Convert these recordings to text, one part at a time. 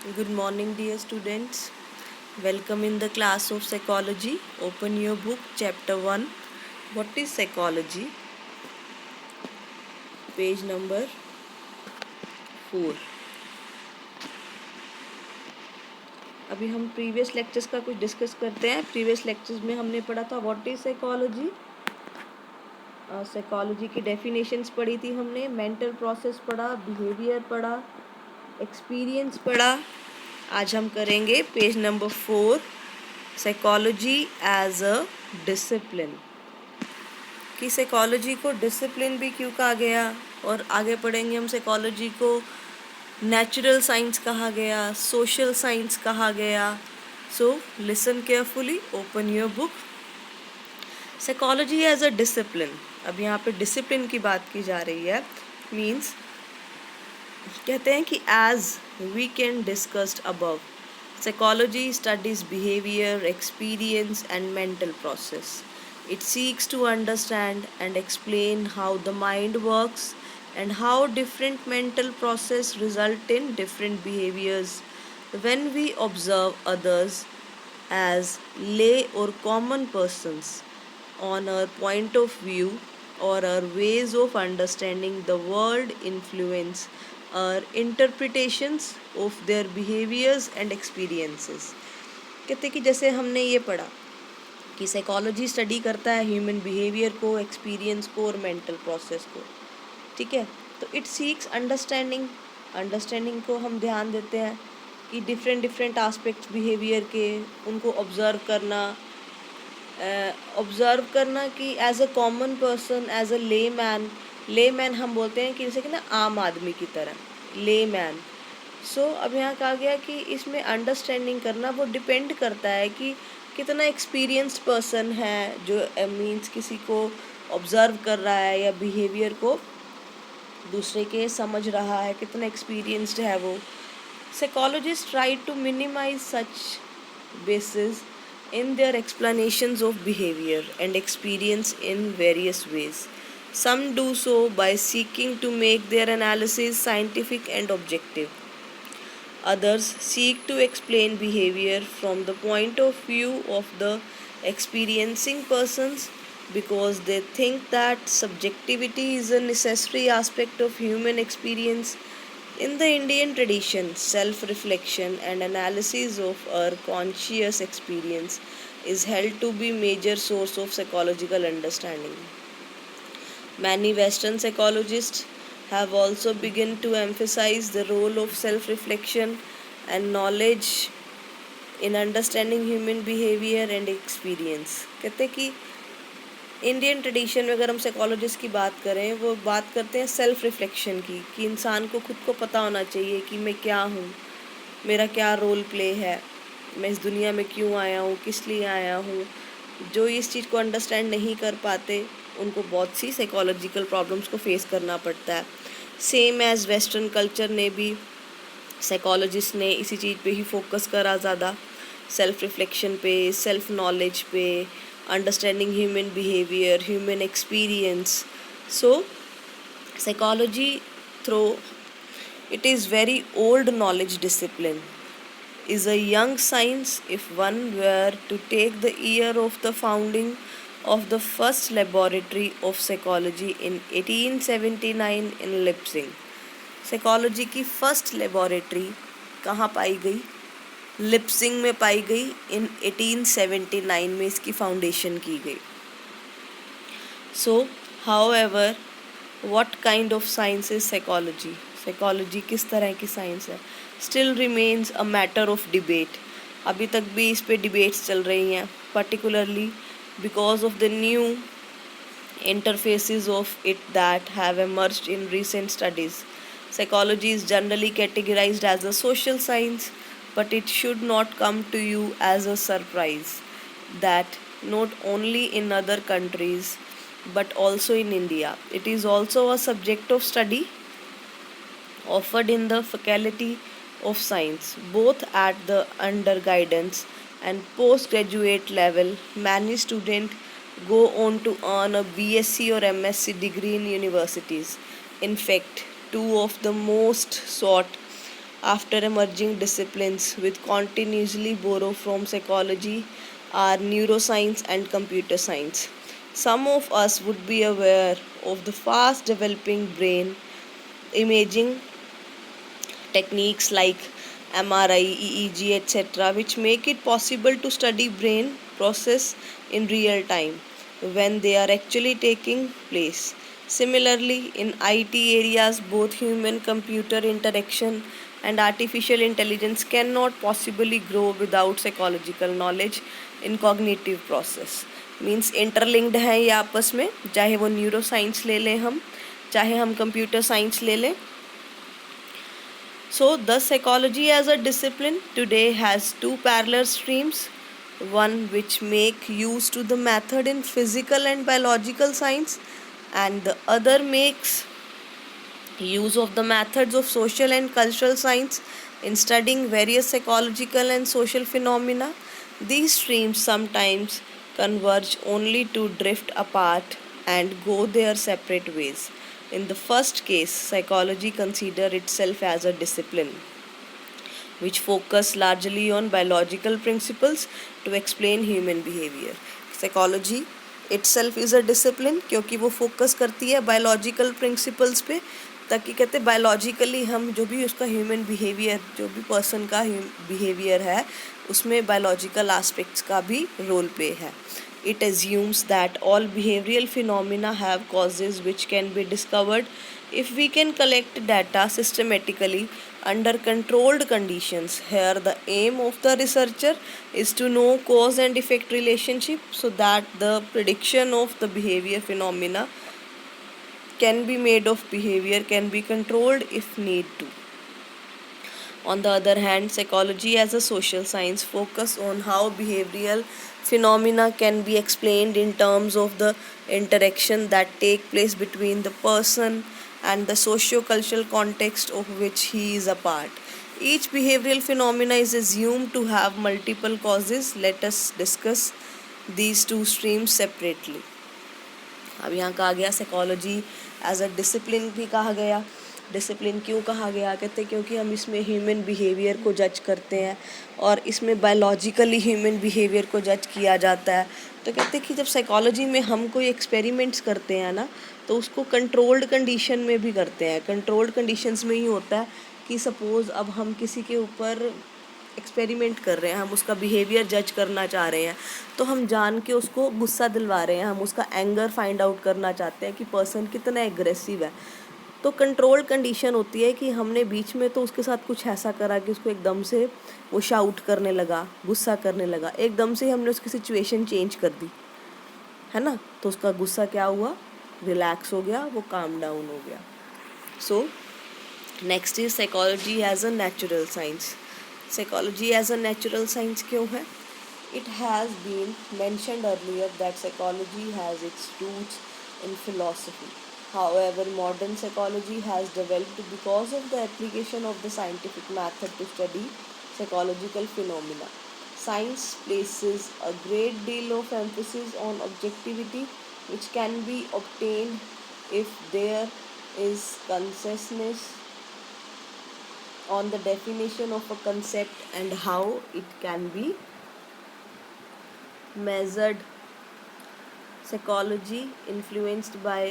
Good morning, dear students. Welcome in the class of psychology. Open your book, chapter 1. What is psychology? Page number 4. अभी हम previous lectures का कुछ discuss करते हैं. Previous lectures में हमने पढ़ा था व्हाट इज साइकोलॉजी. साइकोलॉजी की डेफिनेशंस पढ़ी थी हमने, मेंटल प्रोसेस पढ़ा, बिहेवियर पढ़ा, एक्सपीरियंस पढ़ा. आज हम करेंगे page number 4, psychology as a discipline. कि साइकोलॉजी को डिसिप्लिन भी क्यों कहा गया, और आगे पढ़ेंगे हम साइकोलॉजी को नेचुरल साइंस कहा गया, सोशल साइंस कहा गया. So listen carefully, open your book. Psychology as a discipline. अब यहाँ पे डिसिप्लिन की बात की जा रही है. मीन्स कहते हैं कि as we can discussed above, psychology studies behaviour, experience and mental process. It seeks to understand and explain how the mind works and how different mental processes result in different behaviors. When we observe others as lay or common persons on our point of view or our ways of understanding the world influence our interpretations of their behaviors and experiences. कहते कि जैसे हमने ये पढ़ा कि psychology study करता है human behaviour को, एक्सपीरियंस को और मेंटल प्रोसेस को. ठीक है, तो इट सीक्स अंडरस्टैंडिंग को हम ध्यान देते हैं कि डिफरेंट डिफरेंट आस्पेक्ट्स बिहेवियर के, उनको ऑब्ज़र्व करना कि as a common person, as a lay man हम बोलते हैं कि जैसे कि ना आम आदमी की तरह ले मैन. सो अब यहाँ कहा गया कि इसमें अंडरस्टैंडिंग करना वो डिपेंड करता है कि कितना एक्सपीरियंस्ड पर्सन है, जो मीन्स किसी को ऑब्ज़र्व कर रहा है या बिहेवियर को दूसरे के समझ रहा है, कितना एक्सपीरियंस्ड है वो. Psychologist try to minimise such basis in their explanations of behavior and experience in various ways. Some do so by seeking to make their analysis scientific and objective. Others seek to explain behavior from the point of view of the experiencing persons because they think that subjectivity is a necessary aspect of human experience. In the Indian tradition, self reflection and analysis of our conscious experience is held to be major source of psychological understanding. Many Western psychologists have also begun to emphasize the role of self reflection and knowledge in understanding human behavior and experience. कहते हैं कि Indian tradition में अगर हम psychologist की बात करें, वो बात करते हैं सेल्फ रिफ्लेक्शन की, कि इंसान को खुद को पता होना चाहिए कि मैं क्या हूँ, मेरा क्या रोल प्ले है, मैं इस दुनिया में क्यों आया हूँ, किस लिए आया हूँ. जो इस चीज़ को अंडरस्टैंड नहीं कर पाते उनको बहुत सी साइकोलॉजिकल प्रॉब्लम्स को फेस करना पड़ता है. सेम एज वेस्टर्न कल्चर ने भी, साइकोलॉजिस्ट ने इसी चीज़ पे ही फोकस करा ज़्यादा, सेल्फ रिफ्लेक्शन पे, सेल्फ नॉलेज पे, understanding human behaviour, human experience. So psychology through it is very old knowledge discipline, is a young science if one were to take the year of the founding of the first laboratory of psychology in 1879 in Leipzig. Psychology की first laboratory कहाँ पाई गई? Lip sync में पाई गई. इन 1879 में इसकी foundation की गई. सो however, what kind of science is psychology? Psychology किस तरह की साइंस है? Still remains a matter of debate. अभी तक भी इस पे डिबेट्स चल रही हैं, particularly because of the new interfaces of it that have emerged in recent studies. Psychology is generally categorized as a social science, but it should not come to you as a surprise that not only in other countries but also in India, it is also a subject of study offered in the faculty of science, both at the under guidance and postgraduate level. Many students go on to earn a BSc or MSc degree in universities. In fact, two of the most sought after emerging disciplines with continuously borrow from psychology are neuroscience and computer science. Some of us would be aware of the fast developing brain imaging techniques like MRI, EEG, etc., which make it possible to study brain process in real time when they are actually taking place. Similarly, in IT areas, both human computer interaction and artificial intelligence cannot possibly grow without psychological knowledge in cognitive process. Means interlinked हैं ये आपस में, चाहे वो neuro science ले लें हम, चाहे हम कंप्यूटर साइंस ले लें. So, the psychology as a discipline today has two parallel streams, one which make use to the method in physical and biological science, and the other makes use of the methods of social and cultural science in studying various psychological and social phenomena. These streams sometimes converge only to drift apart and go their separate ways. In the first case, psychology considers itself as a discipline which focus largely on biological principles to explain human behavior. Psychology itself is a discipline क्योंकि वो focus करती है biological principles पे, ताकि कहते biologically हम जो भी उसका ह्यूमन बिहेवियर, जो भी पर्सन का बिहेवियर है उसमें बायोलॉजिकल एस्पेक्ट्स का भी रोल प्ले है. It assumes that all behavioral phenomena have causes which can be discovered if we can collect data systematically under controlled conditions. Here, the aim of the researcher is to know cause and effect relationship so that the prediction of the behavior phenomena can be made of behavior can be controlled if need to. On the other hand, psychology as a social science focus on how behavioral phenomena can be explained in terms of the interaction that take place between the person and the socio-cultural context of which he is a part. Each behavioral phenomena is assumed to have multiple causes. Let us discuss these two streams separately. अब यहाँ कहा गया psychology as a discipline भी कहा गया. Discipline क्यों कहा गया, कहते हैं क्योंकि हम इसमें ह्यूमन बिहेवियर को जज करते हैं और इसमें बायोलॉजिकली ह्यूमन बिहेवियर को जज किया जाता है. तो कहते हैं कि जब साइकोलॉजी में हम कोई एक्सपेरिमेंट्स करते हैं ना, तो उसको कंट्रोल्ड कंडीशन में भी करते हैं. कंट्रोल्ड कंडीशंस में ही होता है कि सपोज़ अब हम किसी के ऊपर एक्सपेरिमेंट कर रहे हैं, हम उसका बिहेवियर जज करना चाह रहे हैं, तो हम जान के उसको गुस्सा दिलवा रहे हैं, हम उसका एंगर फाइंड आउट करना चाहते हैं कि पर्सन कितना एग्रेसिव है. तो कंट्रोल कंडीशन होती है कि हमने बीच में तो उसके साथ कुछ ऐसा करा कि उसको एकदम से वो शाउट करने लगा, गुस्सा करने लगा, एकदम से हमने उसकी सिचुएशन चेंज कर दी, है ना. तो उसका गुस्सा क्या हुआ, रिलैक्स हो गया, वो काम डाउन हो गया. So next is psychology as a natural science. Psychology as a natural science क्यों है? It has been mentioned earlier that psychology has its roots in philosophy. However, modern psychology has developed because of the application of the scientific method to study psychological phenomena. Science places a great deal of emphasis on objectivity, which can be obtained if there is consensus on the definition of a concept and how it can be measured. Psychology, influenced by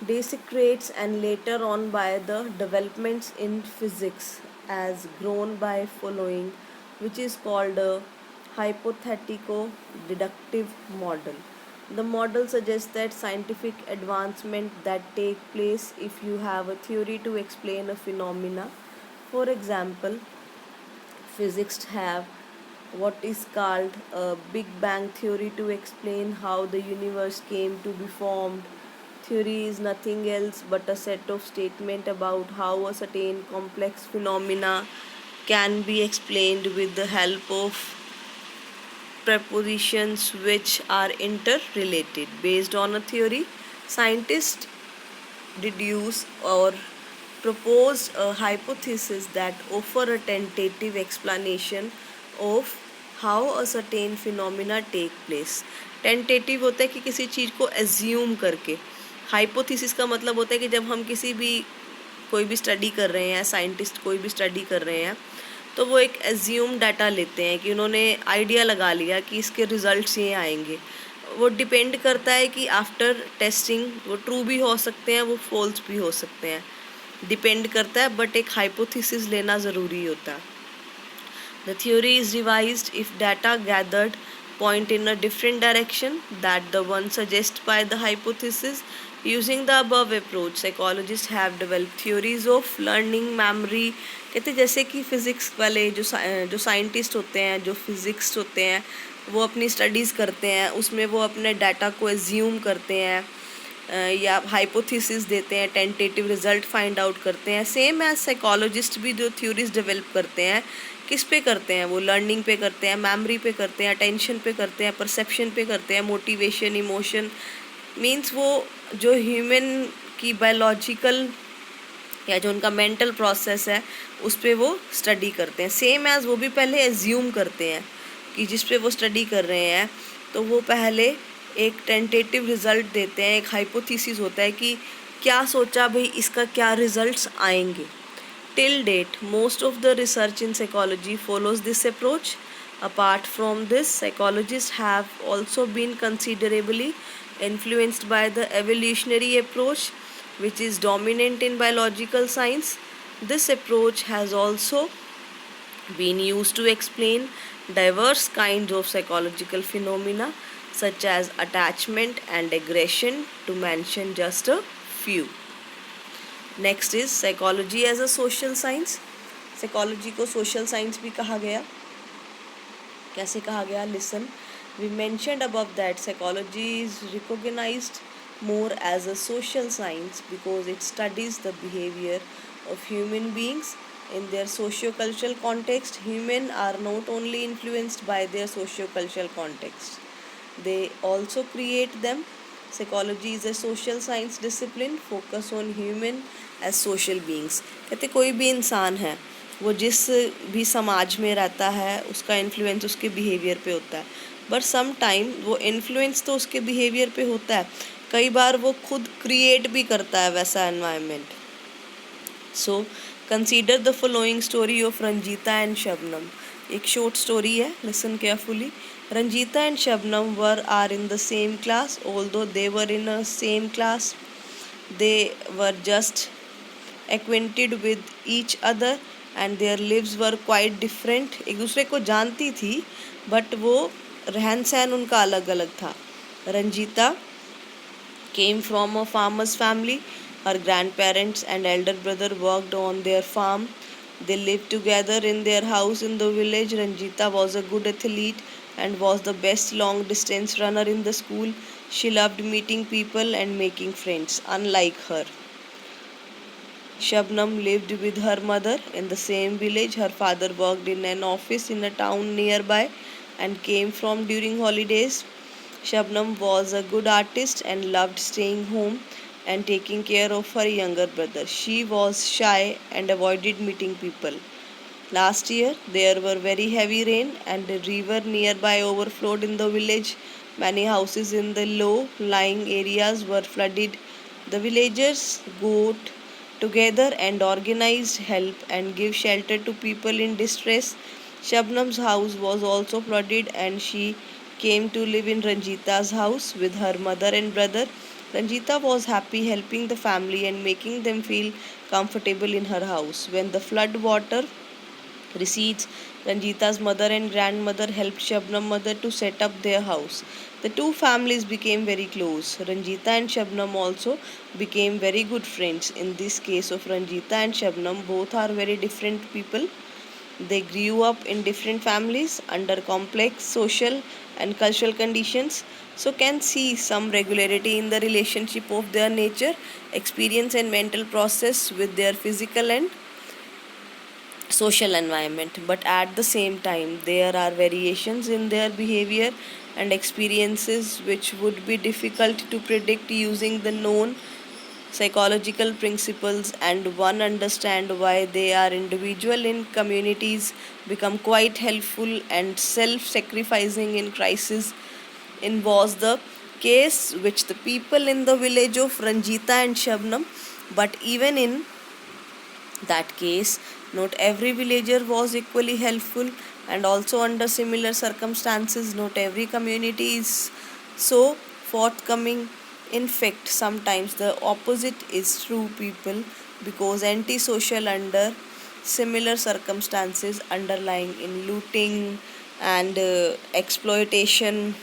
Descartes and later on by the developments in physics, has grown by following which is called a hypothetico-deductive model. The model suggests that scientific advancement that take place if you have a theory to explain a phenomena. For example, physicists have what is called a Big Bang theory to explain how the universe came to be formed. Theory is nothing else but a set of statements about how a certain complex phenomena can be explained with the help of propositions which are interrelated. Based on a theory, scientists deduce or propose a hypothesis that offer a tentative explanation of how a certain phenomena take place. Tentative होता है कि किसी चीज़ को assume करके. Hypothesis का मतलब होता है कि जब हम किसी भी कोई भी स्टडी कर रहे हैं, साइंटिस्ट कोई भी स्टडी कर रहे हैं, तो वो एक एज्यूम डाटा लेते हैं कि उन्होंने आइडिया लगा लिया कि इसके रिजल्ट्स ये आएंगे। वो डिपेंड करता है कि आफ्टर टेस्टिंग वो ट्रू भी हो सकते हैं, वो फॉल्स भी हो सकते हैं, डिपेंड करता है, बट एक हाइपोथेसिस लेना ज़रूरी होता है। The theory is revised if data gathered point in a different direction that the one suggested by the hypothesis. Using the above approach, psychologists have developed theories of learning, memory. कहते जैसे कि physics वाले जो scientist होते हैं, जो physics होते हैं, वो अपनी स्टडीज़ करते हैं, उसमें वो अपने डाटा को एज्यूम करते हैं या हाइपोथेसिस देते हैं, टेंटेटिव रिजल्ट फाइंड आउट करते हैं। सेम एज साइकोलॉजिस्ट भी जो थ्योरीज डेवलप करते हैं, किस पे करते हैं? वो लर्निंग पे करते हैं, मेमोरी पे करते हैं, अटेंशन पे करते हैं, परसेप्शन पे करते हैं, मोटिवेशन, इमोशन, मीन्स वो जो ह्यूमन की बायोलॉजिकल या जो उनका मेंटल प्रोसेस है उस पे वो स्टडी करते हैं। सेम एज वो भी पहले एज्यूम करते हैं कि जिस पे वो स्टडी कर रहे हैं, तो वो पहले एक टेंटेटिव रिज़ल्ट देते हैं, एक हाइपोथेसिस होता है कि क्या सोचा भाई इसका क्या रिजल्ट्स आएंगे। Till date, most of the research in psychology follows this approach. Apart from this, psychologists have also been considerably influenced by the evolutionary approach, which is dominant in biological science. This approach has also been used to explain diverse kinds of psychological phenomena such as attachment and aggression, to mention just a few. Next is psychology as a social science. साइकोलॉजी को social science भी कहा गया। कैसे कहा गया? Listen, we mentioned above that psychology is recognised more as a social science because it studies the behavior of human beings in their socio-cultural context. Humans are not only influenced by their socio-cultural context, they also create them. Psychology is a social science discipline focus on human as social beings. कहते कोई भी इंसान है, वो जिस भी समाज में रहता है उसका इन्फ्लुएंस उसके बिहेवियर पे होता है, बट सम टाइम वो इन्फ्लुएंस तो उसके बिहेवियर पे होता है, कई बार वो खुद क्रिएट भी करता है वैसा environment. So consider the following story of Ranjita and Shabnam. एक शॉर्ट स्टोरी है, listen carefully. Ranjita and Shabnam are in the same class. Although they were in a same class, they were just acquainted with each other and their lives were quite different. एक दूसरे को जानती थी but वो रहन सहन उनका अलग अलग था। Ranjita came from a farmer's family. Her grandparents and elder brother worked on their farm. They lived together in their house in the village. Ranjita was a good athlete and was the best long distance runner in the school. She loved meeting people and making friends. Unlike her, Shabnam lived with her mother in the same village. Her father worked in an office in a town nearby and came from during holidays. Shabnam was a good artist and loved staying home and taking care of her younger brother. She was shy and avoided meeting people. Last year, there were very heavy rain and a river nearby overflowed in the village. Many houses in the low-lying areas were flooded. The villagers got together and organized help and gave shelter to people in distress. Shabnam's house was also flooded and she came to live in Ranjita's house with her mother and brother. Ranjita was happy helping the family and making them feel comfortable in her house. When the flood water recedes, Ranjita's mother and grandmother helped Shabnam's mother to set up their house. The two families became very close. Ranjita and Shabnam also became very good friends. In this case of Ranjita and Shabnam, both are very different people. They grew up in different families under complex social and cultural conditions, so can see some regularity in the relationship of their nature, experience and mental process with their physical and social environment. But at the same time, there are variations in their behavior and experiences which would be difficult to predict using the known psychological principles, and one understand why they are individual in communities become quite helpful and self-sacrificing in crisis. In was the case which the people in the village of Ranjita and Shabnam, but even in that case, not every villager was equally helpful, and also under similar circumstances, not every community is so forthcoming. In fact, sometimes the opposite is true, people, because antisocial under similar circumstances underlying in looting and exploitation.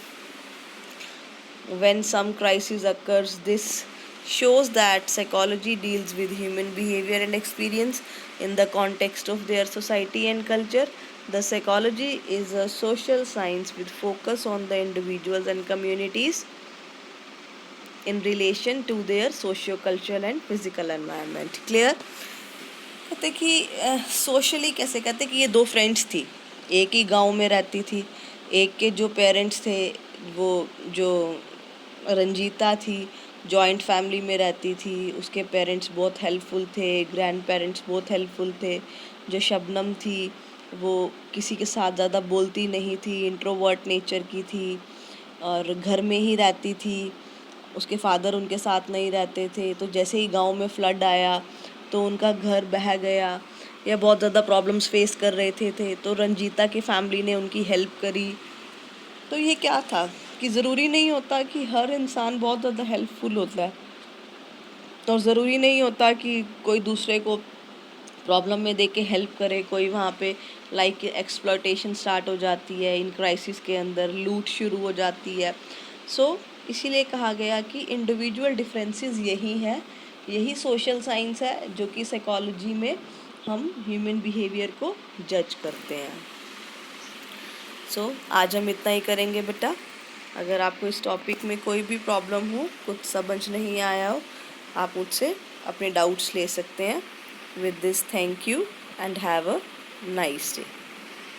When some crisis occurs, this shows that psychology deals with human behavior and experience in the context of their society and culture. The psychology is a social science with focus on the individuals and communities in relation to their socio-cultural and physical environment. Clear? कहते कि socially कैसे, कहते कि ये दो friends थी, एक ही गांव में रहती थी। एक के जो पेरेंट्स थे, वो जो रंजीता थी, जॉइंट फैमिली में रहती थी, उसके पेरेंट्स बहुत हेल्पफुल थे, ग्रैंड पेरेंट्स बहुत हेल्पफुल थे। जो शबनम थी, वो किसी के साथ ज़्यादा बोलती नहीं थी, इंट्रोवर्ट नेचर की थी और घर में ही रहती थी। उसके फादर उनके साथ नहीं रहते थे, तो जैसे ही गांव में फ्लड आया तो उनका घर बह गया, या बहुत ज़्यादा प्रॉब्लम्स फेस कर रहे थे तो रंजीता की फैमिली ने उनकी हेल्प करी। तो ये क्या था कि ज़रूरी नहीं होता कि हर इंसान बहुत ज़्यादा हेल्पफुल होता है, और ज़रूरी नहीं होता कि कोई दूसरे को प्रॉब्लम में देख के हेल्प करे। कोई वहाँ पे लाइक एक्सप्लॉयटेशन स्टार्ट हो जाती है, इन क्राइसिस के अंदर लूट शुरू हो जाती है। सो इसीलिए कहा गया कि इंडिविजुअल डिफरेंसेस यही है, यही सोशल साइंस है जो कि साइकोलॉजी में हम ह्यूमन बिहेवियर को जज करते हैं। सो आज हम इतना ही करेंगे बेटा। अगर आपको इस टॉपिक में कोई भी प्रॉब्लम हो, कुछ समझ नहीं आया हो, आप मुझसे अपने डाउट्स ले सकते हैं। With this, thank you and have a nice day.